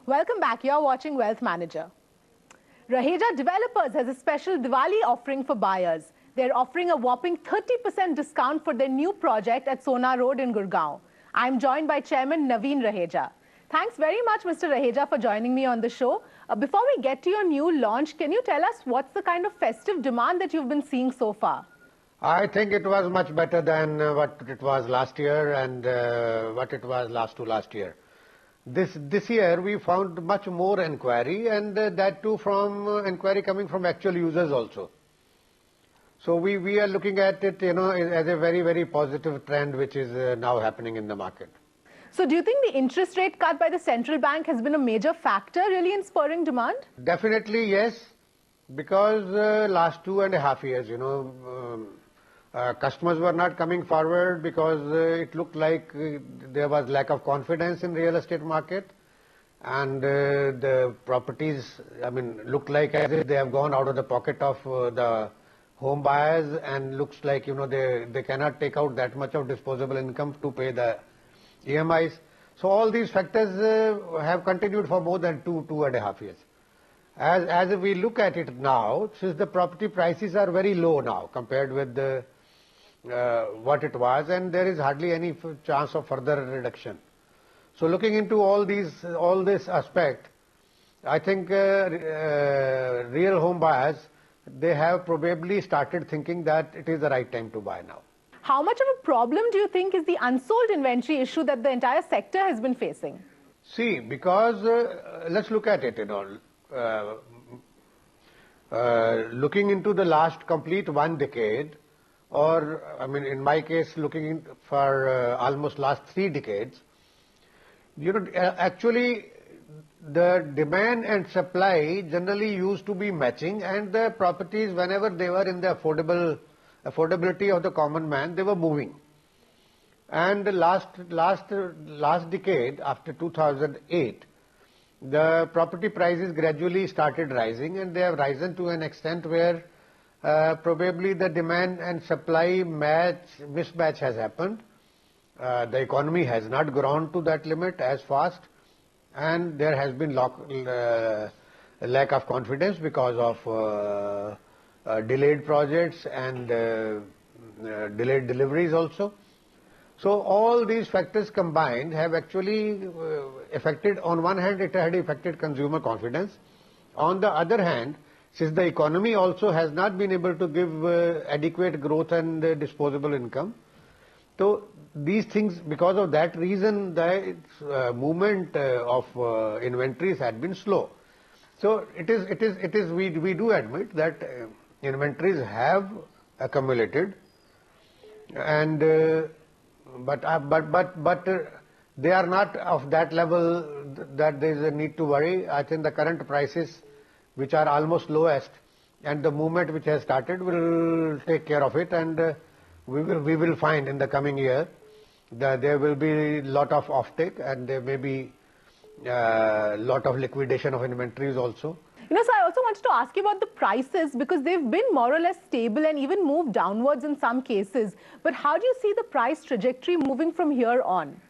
Welcome back. You're watching Wealth Manager. Raheja Developers has a special Diwali offering for buyers. They're offering a whopping 30% discount for their new project at Sona Road in Gurgaon. I'm joined by Chairman Navin Raheja. Thanks very much, Mr. Raheja, for joining me on the show. Before we get to your new launch, can you tell us what's the kind of festive demand that you've been seeing so far? I think it was much better than what it was last year and what it was last year. This year we found much more inquiry, and that too from inquiry coming from actual users also. So we are looking at it, as a very, very positive trend which is now happening in the market. So do you think the interest rate cut by the central bank has been a major factor really in spurring demand? Definitely yes, because last 2.5 years, customers were not coming forward because it looked like there was lack of confidence in real estate market, and the properties, looked like as if they have gone out of the pocket of the home buyers, and looks like, they cannot take out that much of disposable income to pay the EMIs. So all these factors have continued for more than 2.5 years. As we look at it now, since the property prices are very low now compared with what it was, and there is hardly any chance of further reduction. So looking into all this aspect, I think real home buyers, they have probably started thinking that it is the right time to buy now. How much of a problem do you think is the unsold inventory issue that the entire sector has been facing? See, because let's look at it, looking into the last complete 1 decade, or in my case looking for almost last 3 decades, actually the demand and supply generally used to be matching, and the properties, whenever they were in the affordability of the common man, they were moving. And the last decade, after 2008, the property prices gradually started rising, and they have risen to an extent where probably the demand and supply mismatch has happened. The economy has not grown to that limit as fast, and there has been lack of confidence because of delayed projects and delayed deliveries also. So all these factors combined have actually affected, on one hand it had affected consumer confidence. On the other hand, since the economy also has not been able to give adequate growth and disposable income, so these things, because of that reason, the movement of inventories had been slow. So we do admit that inventories have accumulated, and but they are not of that level that there is a need to worry. I think the current prices, which are almost lowest, and the movement which has started, will take care of it, and we will find in the coming year that there will be lot of offtake, and there may be lot of liquidation of inventories also. So I also wanted to ask you about the prices, because they've been more or less stable and even moved downwards in some cases. But how do you see the price trajectory moving from here on?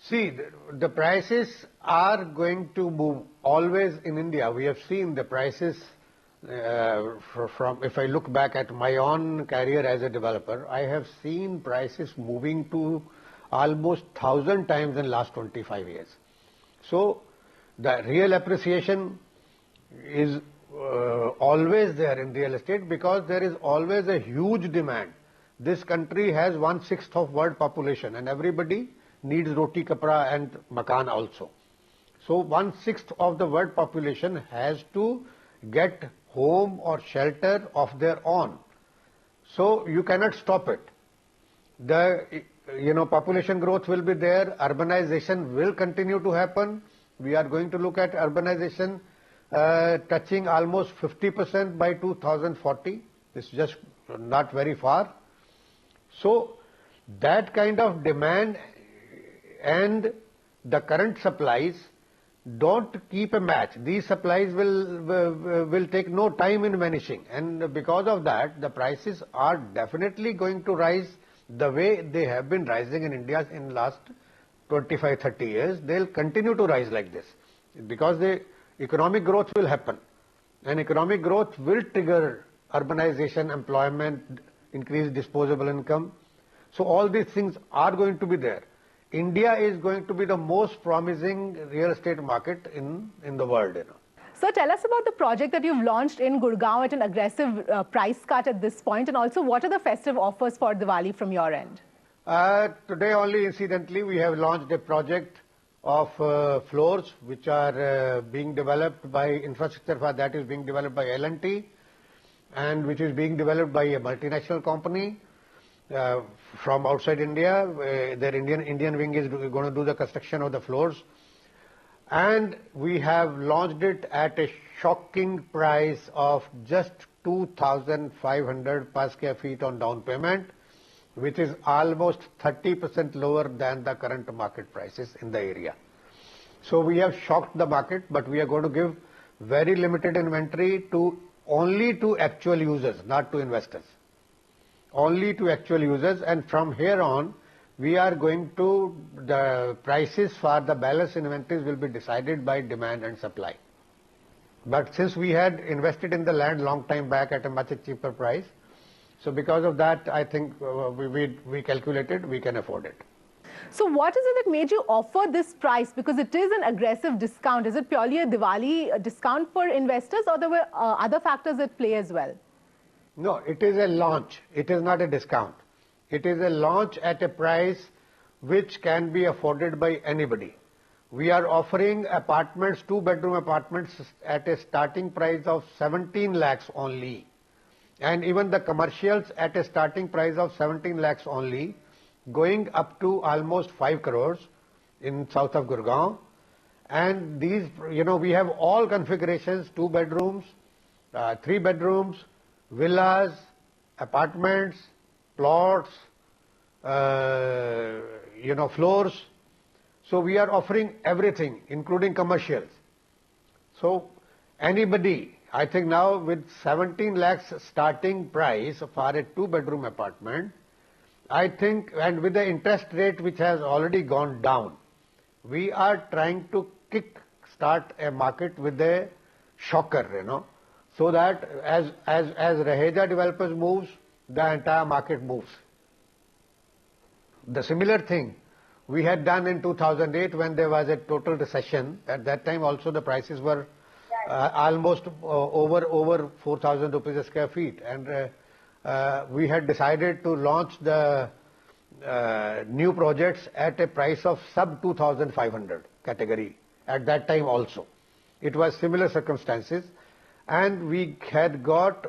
See, the prices are going to move always in India. We have seen the prices if I look back at my own career as a developer, I have seen prices moving to almost 1,000 times in the last 25 years. So the real appreciation is always there in real estate, because there is always a huge demand. This country has 1/6 of world population, and everybody needs roti, kapra and makan also. So 1/6 of the world population has to get home or shelter of their own. So you cannot stop it. The population growth will be there, urbanization will continue to happen. We are going to look at urbanization touching almost 50% by 2040. It's just not very far. So that kind of demand and the current supplies don't keep a match. These supplies will take no time in vanishing, and because of that, the prices are definitely going to rise the way they have been rising in India in last 25-30 years. They'll continue to rise like this. because the economic growth will happen, and economic growth will trigger urbanization, employment, increased disposable income. So all these things are going to be there. India is going to be the most promising real estate market in the world. So tell us about the project that you've launched in Gurgaon at an aggressive price cut at this point, and also what are the festive offers for Diwali from your end? Today only, incidentally, we have launched a project of floors which are being developed by infrastructure for that is being developed by L&T, and which is being developed by a multinational company from outside India. Their Indian wing is going to do the construction of the floors. And we have launched it at a shocking price of just 2,500 per square feet on down payment, which is almost 30% lower than the current market prices in the area. So we have shocked the market, but we are going to give very limited inventory only to actual users, not to investors. Only to actual users, and from here on, we are going to, the prices for the balance inventories will be decided by demand and supply. But since we had invested in the land long time back at a much cheaper price, so because of that, I think we calculated we can afford it. So what is it that made you offer this price? Because it is an aggressive discount. Is it purely a Diwali discount for investors, or there were other factors at play as well? No, it is a launch. It is not a discount. It is a launch at a price which can be afforded by anybody. We are offering apartments, 2-bedroom apartments at a starting price of 17 lakhs only. And even the commercials at a starting price of 17 lakhs only, going up to almost 5 crores in south of Gurgaon. And these, we have all configurations, 2 bedrooms, 3 bedrooms, villas, apartments, plots, floors. So we are offering everything, including commercials. So anybody, I think now with 17 lakhs starting price for a 2-bedroom apartment, I think, and with the interest rate which has already gone down, we are trying to kick-start a market with a shocker, so that as Raheja developers moves, the entire market moves. The similar thing we had done in 2008 when there was a total recession. At that time also the prices were almost over 4,000 rupees a square feet, and we had decided to launch the new projects at a price of sub 2,500 category at that time also. It was similar circumstances, and we had got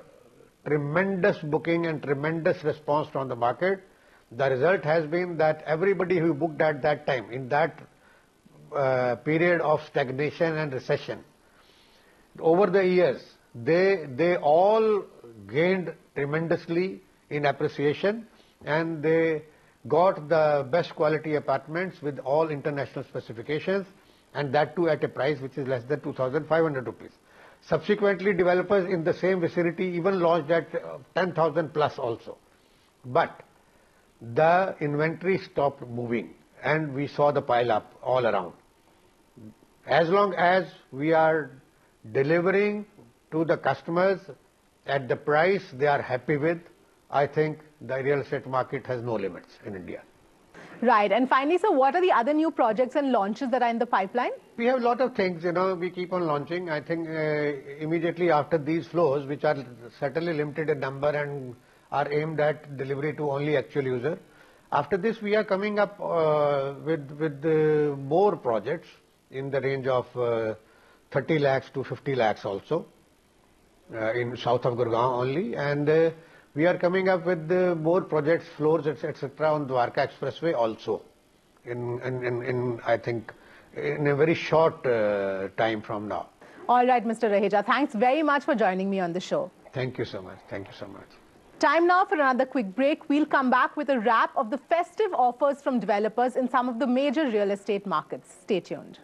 tremendous booking and tremendous response from the market. The result has been that everybody who booked at that time, in that period of stagnation and recession, over the years, they all gained tremendously in appreciation, and they got the best quality apartments with all international specifications, and that too at a price which is less than 2,500 rupees. Subsequently, developers in the same vicinity even launched at 10,000 plus also. But the inventory stopped moving, and we saw the pile up all around. As long as we are delivering to the customers at the price they are happy with, I think the real estate market has no limits in India. Right. And finally, sir, what are the other new projects and launches that are in the pipeline? We have a lot of things, we keep on launching. I think immediately after these floors, which are certainly limited in number and are aimed at delivery to only actual user. After this, we are coming up with more projects in the range of 30 lakhs to 50 lakhs also in south of Gurgaon only, and we are coming up with more projects, floors, etc. on Dwarka Expressway also I think in a very short time from now. All right, Mr. Raheja, thanks very much for joining me on the show. Thank you so much. Thank you so much. Time now for another quick break. We'll come back with a wrap of the festive offers from developers in some of the major real estate markets. Stay tuned.